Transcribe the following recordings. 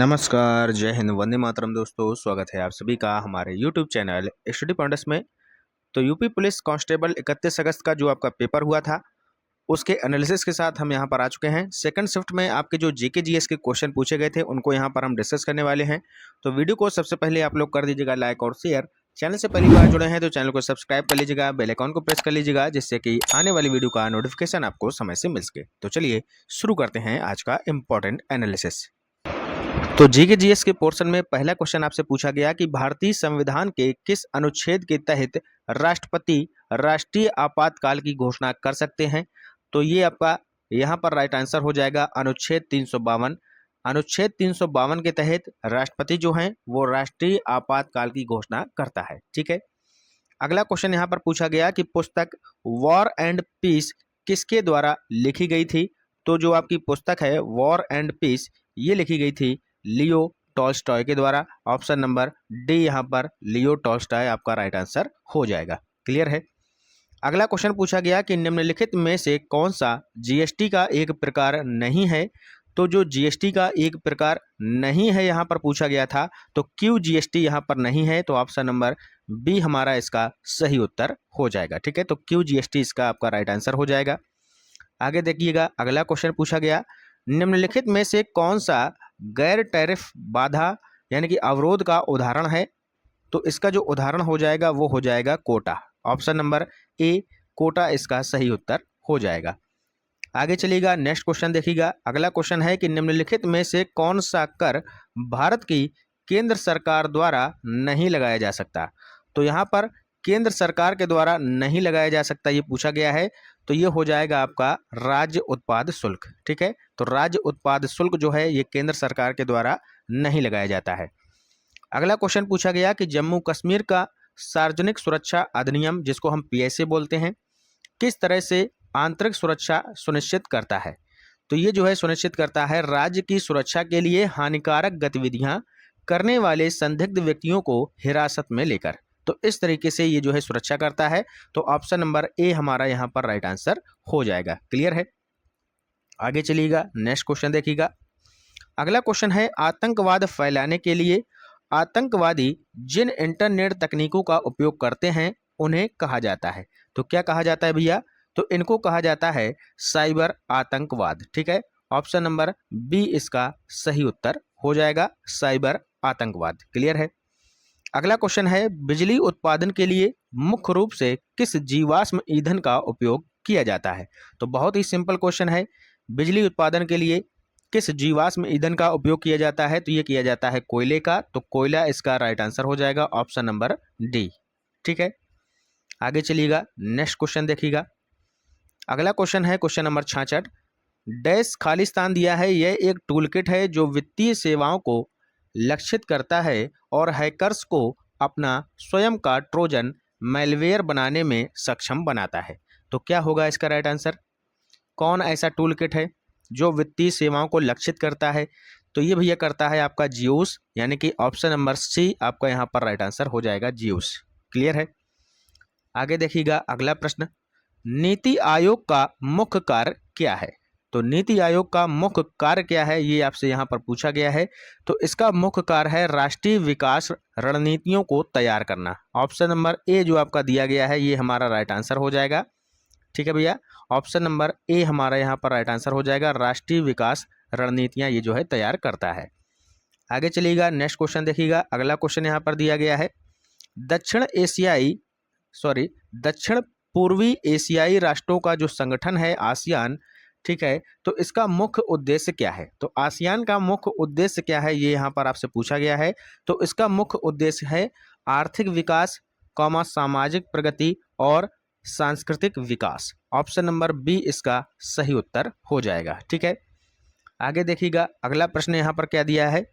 नमस्कार, जय हिंद, वंदे मातरम दोस्तों। स्वागत है आप सभी का हमारे यूट्यूब चैनल स्टडी पॉइंट्स में। तो यूपी पुलिस कांस्टेबल 31 अगस्त का जो आपका पेपर हुआ था उसके एनालिसिस के साथ हम यहाँ पर आ चुके हैं। सेकंड शिफ्ट में आपके जो जीके जीएस के क्वेश्चन पूछे गए थे उनको यहाँ पर हम डिस्कस करने वाले हैं। तो वीडियो को सबसे पहले आप लोग कर दीजिएगा लाइक और शेयर। चैनल से पहली बार जुड़े हैं तो चैनल को सब्सक्राइब कर लीजिएगा, बेल आइकन को प्रेस कर लीजिएगा, जिससे कि आने वाली वीडियो का नोटिफिकेशन आपको समय से मिल सके। तो चलिए शुरू करते हैं आज का इम्पोर्टेंट एनालिसिस। तो जीके जीएस के पोर्शन में पहला क्वेश्चन आपसे पूछा गया कि भारतीय संविधान के किस अनुच्छेद के तहत राष्ट्रपति राष्ट्रीय आपातकाल की घोषणा कर सकते हैं। तो ये आपका यहाँ पर राइट आंसर हो जाएगा अनुच्छेद 352। अनुच्छेद 352 के तहत राष्ट्रपति जो हैं वो राष्ट्रीय आपातकाल की घोषणा करता है। ठीक है, अगला क्वेश्चन यहाँ पर पूछा गया कि पुस्तक वॉर एंड पीस किसके द्वारा लिखी गई थी। तो जो आपकी पुस्तक है वॉर एंड पीस ये लिखी गई थी लियो टॉल्स्टॉय के द्वारा। ऑप्शन नंबर डी यहाँ पर लियो टॉल्स्टॉय आपका राइट आंसर हो जाएगा। क्लियर है। अगला क्वेश्चन पूछा गया कि निम्नलिखित में से कौन सा जीएसटी का एक प्रकार नहीं है। तो जो जीएसटी का एक प्रकार नहीं है यहाँ पर पूछा गया था, तो क्यों जीएसटी यहाँ पर नहीं है। तो ऑप्शन नंबर बी हमारा इसका सही उत्तर हो जाएगा। ठीक है, तो क्यों जीएसटी इसका आपका राइट आंसर हो जाएगा। आगे देखिएगा, अगला क्वेश्चन पूछा गया निम्नलिखित में से कौन सा गैर टैरिफ बाधा यानी कि अवरोध का उदाहरण है। तो इसका जो उदाहरण हो जाएगा वो हो जाएगा Kota. Option number A Kota इसका सही उत्तर हो जाएगा। आगे चलिएगा, नेक्स्ट क्वेश्चन देखिएगा। अगला क्वेश्चन है कि निम्नलिखित में से कौन सा कर भारत की केंद्र सरकार द्वारा नहीं लगाया जा सकता। तो यहाँ पर केंद्र सरकार के द्वारा नहीं लगाया जा सकता ये पूछा गया है, तो ये हो जाएगा आपका राज्य उत्पाद शुल्क। ठीक है, तो राज्य उत्पाद शुल्क जो है ये केंद्र सरकार के द्वारा नहीं लगाया जाता है। अगला क्वेश्चन पूछा गया कि जम्मू कश्मीर का सार्वजनिक सुरक्षा अधिनियम, जिसको हम पीएसए बोलते हैं, किस तरह से आंतरिक सुरक्षा सुनिश्चित करता है। तो ये जो है सुनिश्चित करता है राज्य की सुरक्षा के लिए हानिकारक गतिविधियां करने वाले संदिग्ध व्यक्तियों को हिरासत में लेकर। तो इस तरीके से ये जो है सुरक्षा करता है। तो ऑप्शन नंबर ए हमारा यहाँ पर राइट आंसर हो जाएगा। क्लियर है। आगे चलिएगा, नेक्स्ट क्वेश्चन देखिएगा। अगला क्वेश्चन है आतंकवाद फैलाने के लिए आतंकवादी जिन इंटरनेट तकनीकों का उपयोग करते हैं उन्हें कहा जाता है। तो क्या कहा जाता है भैया, तो इनको कहा जाता है साइबर आतंकवाद। ठीक है, ऑप्शन नंबर बी इसका सही उत्तर हो जाएगा, साइबर आतंकवाद। क्लियर है। अगला क्वेश्चन है बिजली उत्पादन के लिए मुख्य रूप से किस जीवाश्म ईंधन का उपयोग किया जाता है। तो बहुत ही सिंपल क्वेश्चन है, बिजली उत्पादन के लिए किस जीवाश्म ईंधन का उपयोग किया जाता है। तो ये किया जाता है कोयले का, तो कोयला इसका राइट आंसर हो जाएगा, ऑप्शन नंबर डी। ठीक है, आगे चलिएगा, नेक्स्ट क्वेश्चन देखिएगा। अगला क्वेश्चन है क्वेश्चन नंबर 66। डैश खालिस्तान दिया है, यह एक टूल किट है जो वित्तीय सेवाओं को लक्षित करता है और हैकर्स को अपना स्वयं का ट्रोजन मैलवेयर बनाने में सक्षम बनाता है। तो क्या होगा इसका राइट आंसर। कौन ऐसा टूल किट है जो वित्तीय सेवाओं को लक्षित करता है। तो ये भैया करता है आपका जियोस, यानी कि ऑप्शन नंबर सी आपका यहाँ पर राइट आंसर हो जाएगा, जियोस। क्लियर है। आगे देखिएगा, अगला प्रश्न, नीति आयोग का मुख्य कार्य क्या है। तो नीति आयोग का मुख्य कार्य क्या है ये आपसे यहाँ पर पूछा गया है। तो इसका मुख्य कार्य है राष्ट्रीय विकास रणनीतियों को तैयार करना। ऑप्शन नंबर ए जो आपका दिया गया है ये हमारा राइट आंसर हो जाएगा। ठीक है भैया, ऑप्शन नंबर ए हमारा यहाँ पर राइट आंसर हो जाएगा, राष्ट्रीय विकास रणनीतियाँ ये जो है तैयार करता है। आगे चलिएगा, नेक्स्ट क्वेश्चन देखिएगा। अगला क्वेश्चन यहाँ पर दिया गया है दक्षिण पूर्वी एशियाई राष्ट्रों का जो संगठन है आसियान, ठीक है, तो इसका मुख्य उद्देश्य क्या है। तो आसियान का मुख्य उद्देश्य क्या है ये यहाँ पर आपसे पूछा गया है। तो इसका मुख्य उद्देश्य है आर्थिक विकास, सामाजिक प्रगति और सांस्कृतिक विकास। ऑप्शन नंबर बी इसका सही उत्तर हो जाएगा। ठीक है, आगे देखिएगा, अगला प्रश्न यहाँ पर क्या दिया है।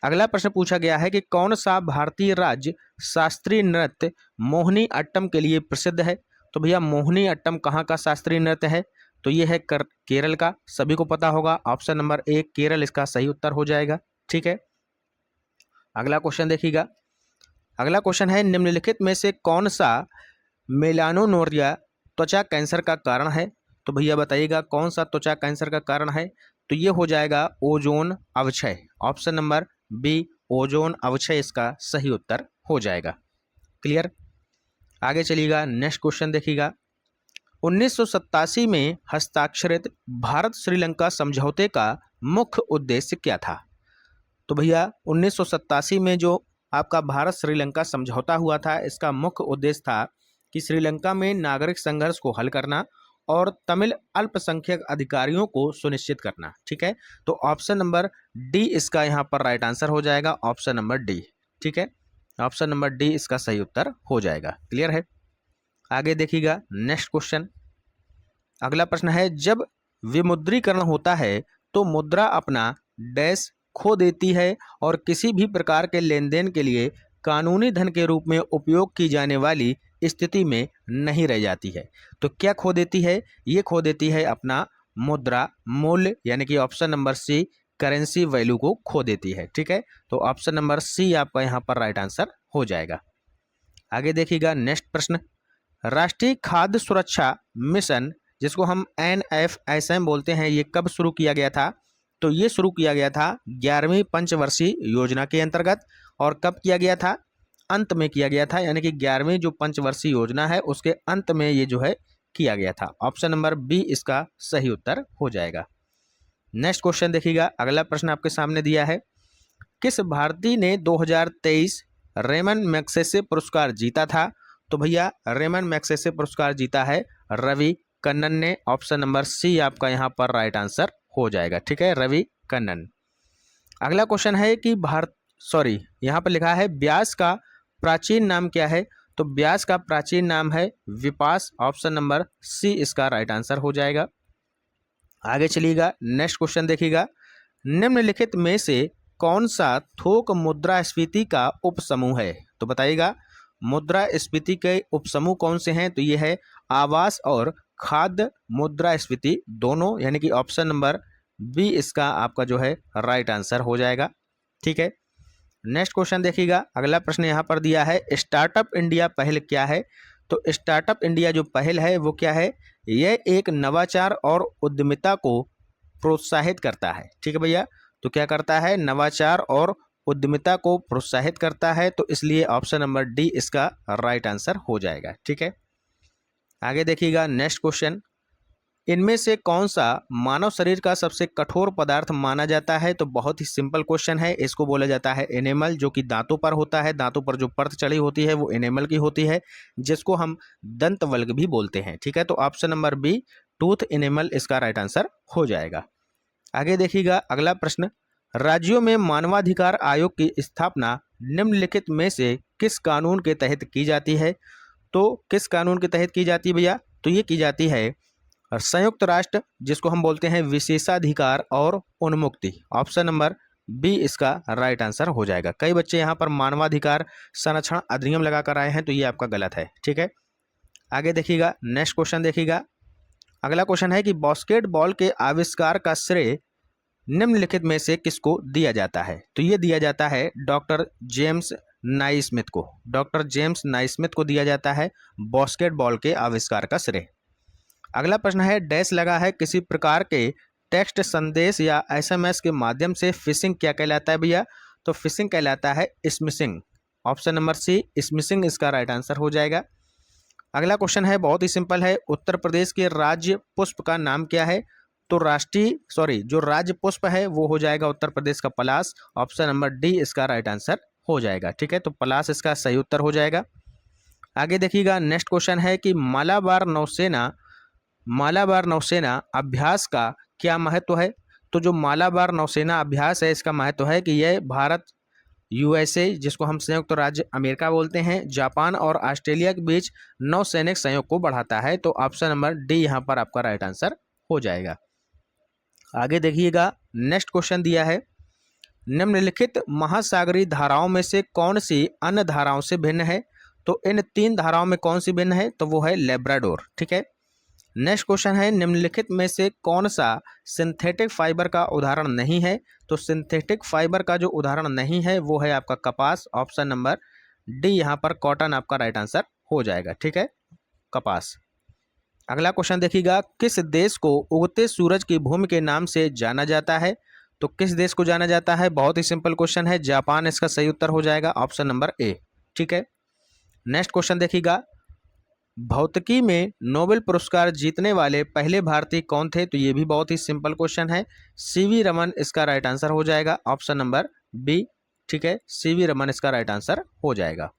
अगला प्रश्न पूछा गया है कि कौन सा भारतीय राज्य शास्त्रीय नृत्य मोहिनी अट्टम के लिए प्रसिद्ध है। तो भैया मोहिनी अट्टम कहाँ का शास्त्रीय नृत्य है। तो ये है केरल का, सभी को पता होगा, ऑप्शन नंबर ए केरल इसका सही उत्तर हो जाएगा। ठीक है, अगला क्वेश्चन देखिएगा। अगला क्वेश्चन है निम्नलिखित में से कौन सा मेलानोनोरिया त्वचा कैंसर का कारण है। तो भैया बताइएगा कौन सा त्वचा कैंसर का कारण है। तो ये हो जाएगा ओजोन अवक्षय। ऑप्शन नंबर बी ओजोन अवक्षय इसका सही उत्तर हो जाएगा। क्लियर। आगे चलिएगा, नेक्स्ट क्वेश्चन देखिएगा। 1987 में हस्ताक्षरित भारत श्रीलंका समझौते का मुख्य उद्देश्य क्या था? तो भैया 1987 में जो आपका भारत श्रीलंका समझौता हुआ था, इसका मुख्य उद्देश्य था कि श्रीलंका में नागरिक संघर्ष को हल करना और तमिल अल्पसंख्यक अधिकारियों को सुनिश्चित करना। ठीक है, तो ऑप्शन नंबर डी इसका यहाँ पर राइट आंसर हो जाएगा, ऑप्शन नंबर डी। ठीक है, ऑप्शन नंबर डी इसका सही उत्तर हो जाएगा। क्लियर है। आगे देखिएगा, नेक्स्ट क्वेश्चन। अगला प्रश्न है, जब विमुद्रीकरण होता है तो मुद्रा अपना डैश खो देती है और किसी भी प्रकार के लेन देन के लिए कानूनी धन के रूप में उपयोग की जाने वाली स्थिति में नहीं रह जाती है। तो क्या खो देती है? ये खो देती है अपना मुद्रा मूल्य, यानी कि option number C currency value को खो देती है। ठीक है, तो ऑप्शन नंबर सी आपका यहाँ पर राइट आंसर हो जाएगा। आगे देखिएगा, नेक्स्ट प्रश्न। राष्ट्रीय खाद्य सुरक्षा मिशन, जिसको हम NFSM बोलते हैं, ये कब शुरू किया गया था? तो ये शुरू किया गया था 11वीं पंचवर्षीय योजना के अंतर्गत। और कब किया गया था? अंत में किया गया था, यानी कि 11वीं जो पंचवर्षीय योजना है उसके अंत में ये जो है किया गया था। ऑप्शन नंबर बी इसका सही उत्तर हो जाएगा। नेक्स्ट क्वेश्चन देखिएगा, अगला प्रश्न आपके सामने दिया है, किस भारतीय ने 2023 रेमन मैग्सेसे पुरस्कार जीता था? तो भैया रेमन मैग्सेसे पुरस्कार जीता है रवि कन्नन ने। ऑप्शन नंबर सी आपका यहाँ पर राइट आंसर हो जाएगा। ठीक है, रवि कन्नन। अगला क्वेश्चन है कि यहाँ पर लिखा है व्यास का प्राचीन नाम क्या है? तो व्यास का प्राचीन नाम है विपास। ऑप्शन नंबर सी इसका राइट आंसर हो जाएगा। आगे चलिएगा, नेक्स्ट क्वेश्चन देखिएगा। निम्नलिखित में से कौन सा थोक मुद्रास्फीति का उपसमूह है? तो बताइएगा, मुद्रास्फीति के उपसमूह कौन से हैं? तो ये है आवास और खाद्य मुद्रास्फीति दोनों, यानी कि ऑप्शन नंबर बी इसका आपका जो है राइट आंसर हो जाएगा। ठीक है, नेक्स्ट क्वेश्चन देखिएगा। अगला प्रश्न यहाँ पर दिया है, स्टार्टअप इंडिया पहल क्या है? तो स्टार्टअप इंडिया जो पहल है वो क्या है? यह एक नवाचार और उद्यमिता को प्रोत्साहित करता है। ठीक है भैया, तो क्या करता है? नवाचार और उद्यमिता को प्रोत्साहित करता है, तो इसलिए ऑप्शन नंबर डी इसका राइट आंसर हो जाएगा। ठीक है, आगे देखिएगा, नेक्स्ट क्वेश्चन। इनमें से कौन सा मानव शरीर का सबसे कठोर पदार्थ माना जाता है? तो बहुत ही सिंपल क्वेश्चन है, इसको बोला जाता है एनेमल, जो कि दांतों पर होता है। दांतों पर जो परत चढ़ी होती है वो एनेमल की होती है, जिसको हम दंतवल्क भी बोलते हैं। ठीक है, तो option number B tooth enamel इसका राइट आंसर हो जाएगा। आगे देखिएगा, अगला प्रश्न। राज्यों में मानवाधिकार आयोग की स्थापना निम्नलिखित में से किस कानून के तहत की जाती है? तो किस कानून के तहत की जाती है भैया? तो ये की जाती है संयुक्त राष्ट्र, जिसको हम बोलते हैं विशेषाधिकार और उन्मुक्ति। ऑप्शन नंबर बी इसका राइट आंसर हो जाएगा। कई बच्चे यहाँ पर मानवाधिकार संरक्षण अधिनियम लगा कर आए हैं, तो ये आपका गलत है। ठीक है, आगे देखिएगा, नेक्स्ट क्वेश्चन देखिएगा। अगला क्वेश्चन है कि बास्केटबॉल के आविष्कार का श्रेय निम्नलिखित में से किसको दिया जाता है? तो ये दिया जाता है डॉक्टर जेम्स नाइस्मिथ को। डॉक्टर जेम्स नाइस्मिथ को दिया जाता है बास्केटबॉल के आविष्कार का श्रेय। अगला प्रश्न है, डैश लगा है किसी प्रकार के टेक्स्ट संदेश या SMS के माध्यम से फिशिंग क्या कहलाता है भैया? तो फिशिंग कहलाता है smishing. Option number C smishing इसका राइट आंसर हो जाएगा। अगला क्वेश्चन है, बहुत ही सिंपल है, उत्तर प्रदेश के राज्य पुष्प का नाम क्या है? तो जो राज्य पुष्प है वो हो जाएगा उत्तर प्रदेश का पलाश। ऑप्शन नंबर डी इसका राइट आंसर हो जाएगा। ठीक है, तो पलाश इसका सही उत्तर हो जाएगा। आगे देखिएगा, नेक्स्ट क्वेश्चन है कि मालाबार नौसेना अभ्यास का क्या महत्व है? तो जो मालाबार नौसेना अभ्यास है इसका महत्व है कि यह भारत, USA, जिसको हम संयुक्त राज्य अमेरिका बोलते हैं, जापान और ऑस्ट्रेलिया के बीच नौसैनिक सहयोग को बढ़ाता है। तो ऑप्शन नंबर डी यहाँ पर आपका राइट आंसर हो जाएगा। आगे देखिएगा, नेक्स्ट क्वेश्चन दिया है, निम्नलिखित महासागरीय धाराओं में से कौन सी अन्य धाराओं से भिन्न है? तो इन 3 धाराओं में कौन सी भिन्न है? तो वो है लेब्राडोर। ठीक है, नेक्स्ट क्वेश्चन है, निम्नलिखित में से कौन सा सिंथेटिक फाइबर का उदाहरण नहीं है? तो सिंथेटिक फाइबर का जो उदाहरण नहीं है वो है आपका कपास। ऑप्शन नंबर डी यहाँ पर कॉटन आपका राइट आंसर हो जाएगा। ठीक है, कपास। अगला क्वेश्चन देखिएगा, किस देश को उगते सूरज की भूमि के नाम से जाना जाता है? तो किस देश को जाना जाता है? बहुत ही सिंपल क्वेश्चन है, जापान इसका सही उत्तर हो जाएगा, ऑप्शन नंबर ए। ठीक है, नेक्स्ट क्वेश्चन देखिएगा, भौतिकी में नोबेल पुरस्कार जीतने वाले पहले भारतीय कौन थे? तो ये भी बहुत ही सिंपल क्वेश्चन है, सीवी रमन इसका राइट आंसर हो जाएगा, ऑप्शन नंबर बी। ठीक है, सीवी रमन इसका राइट आंसर हो जाएगा।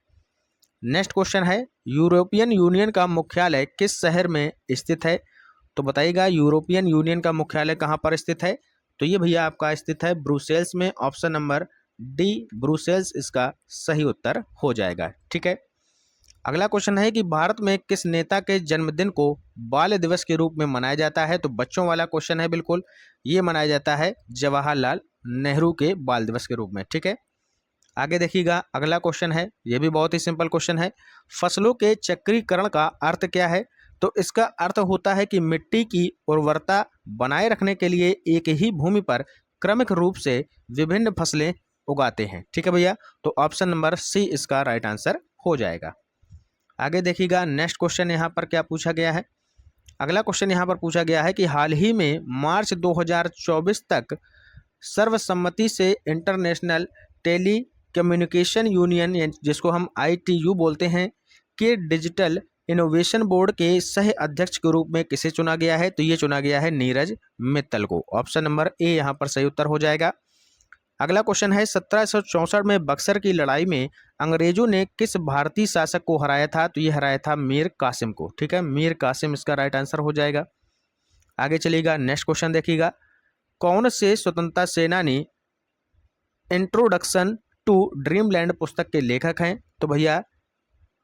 नेक्स्ट क्वेश्चन है, यूरोपियन यूनियन का मुख्यालय किस शहर में स्थित है? तो बताइएगा यूरोपियन यूनियन का मुख्यालय कहाँ पर स्थित है? तो ये भैया आपका स्थित है ब्रुसेल्स में, ऑप्शन नंबर डी, ब्रुसेल्स इसका सही उत्तर हो जाएगा। ठीक है, अगला क्वेश्चन है कि भारत में किस नेता के जन्मदिन को बाल दिवस के रूप में मनाया जाता है? तो बच्चों वाला क्वेश्चन है बिल्कुल, ये मनाया जाता है जवाहरलाल नेहरू के बाल दिवस के रूप में। ठीक है, आगे देखिएगा, अगला क्वेश्चन है, ये भी बहुत ही सिंपल क्वेश्चन है, फसलों के चक्रीकरण का अर्थ क्या है? तो इसका अर्थ होता है कि मिट्टी की उर्वरता बनाए रखने के लिए एक ही भूमि पर क्रमिक रूप से विभिन्न फसलें उगाते हैं। ठीक है भैया, तो ऑप्शन नंबर सी इसका राइट आंसर हो जाएगा। आगे देखिएगा, नेक्स्ट क्वेश्चन यहाँ पर क्या पूछा गया है? अगला क्वेश्चन यहाँ पर पूछा गया है कि हाल ही में मार्च 2024 तक सर्वसम्मति से इंटरनेशनल टेली कम्युनिकेशन यूनियन, जिसको हम ITU बोलते हैं, के डिजिटल इनोवेशन बोर्ड के सह अध्यक्ष के रूप में किसे चुना गया है? तो ये चुना गया है नीरज मित्तल को, ऑप्शन नंबर ए यहाँ पर सही उत्तर हो जाएगा। अगला क्वेश्चन है, 1764 में बक्सर की लड़ाई में अंग्रेजों ने किस भारतीय शासक को हराया था? तो ये हराया था मीर कासिम को। ठीक है, मीर कासिम इसका राइट आंसर हो जाएगा। आगे चलिएगा, नेक्स्ट क्वेश्चन देखिएगा, कौन से स्वतंत्रता सेनानी इंट्रोडक्शन टू ड्रीमलैंड पुस्तक के लेखक हैं? तो भैया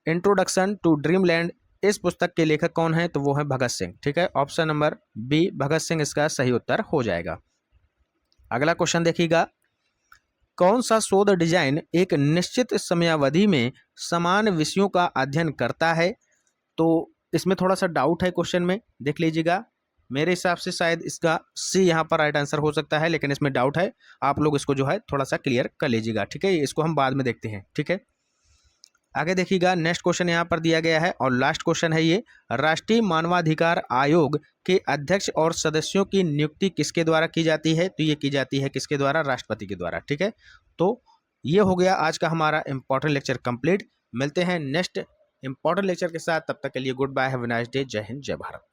इंट्रोडक्शन टू ड्रीमलैंड इस पुस्तक के लेखक कौन है? तो वो है भगत सिंह। ठीक है, option number B, Bhagat Singh इसका सही उत्तर हो जाएगा। अगला क्वेश्चन देखिएगा, कौन सा शोध डिजाइन एक निश्चित समयावधि में समान विषयों का अध्ययन करता है? तो इसमें थोड़ा सा डाउट है क्वेश्चन में, देख लीजिएगा, मेरे हिसाब से शायद इसका सी यहाँ पर राइट आंसर हो सकता है, लेकिन इसमें डाउट है, आप लोग इसको जो है थोड़ा सा क्लियर कर लीजिएगा। ठीक है, इसको हम बाद में देखते हैं। ठीक है, आगे देखिएगा, नेक्स्ट क्वेश्चन यहाँ पर दिया गया है और लास्ट क्वेश्चन है ये, राष्ट्रीय मानवाधिकार आयोग के अध्यक्ष और सदस्यों की नियुक्ति किसके द्वारा की जाती है? तो ये की जाती है किसके द्वारा? राष्ट्रपति के द्वारा। ठीक है, तो ये हो गया आज का हमारा इंपॉर्टेंट लेक्चर कंप्लीट। मिलते हैं नेक्स्ट इंपॉर्टेंट लेक्चर के साथ, तब तक के लिए goodbye, have a nice day, जय हिंद, जय भारत।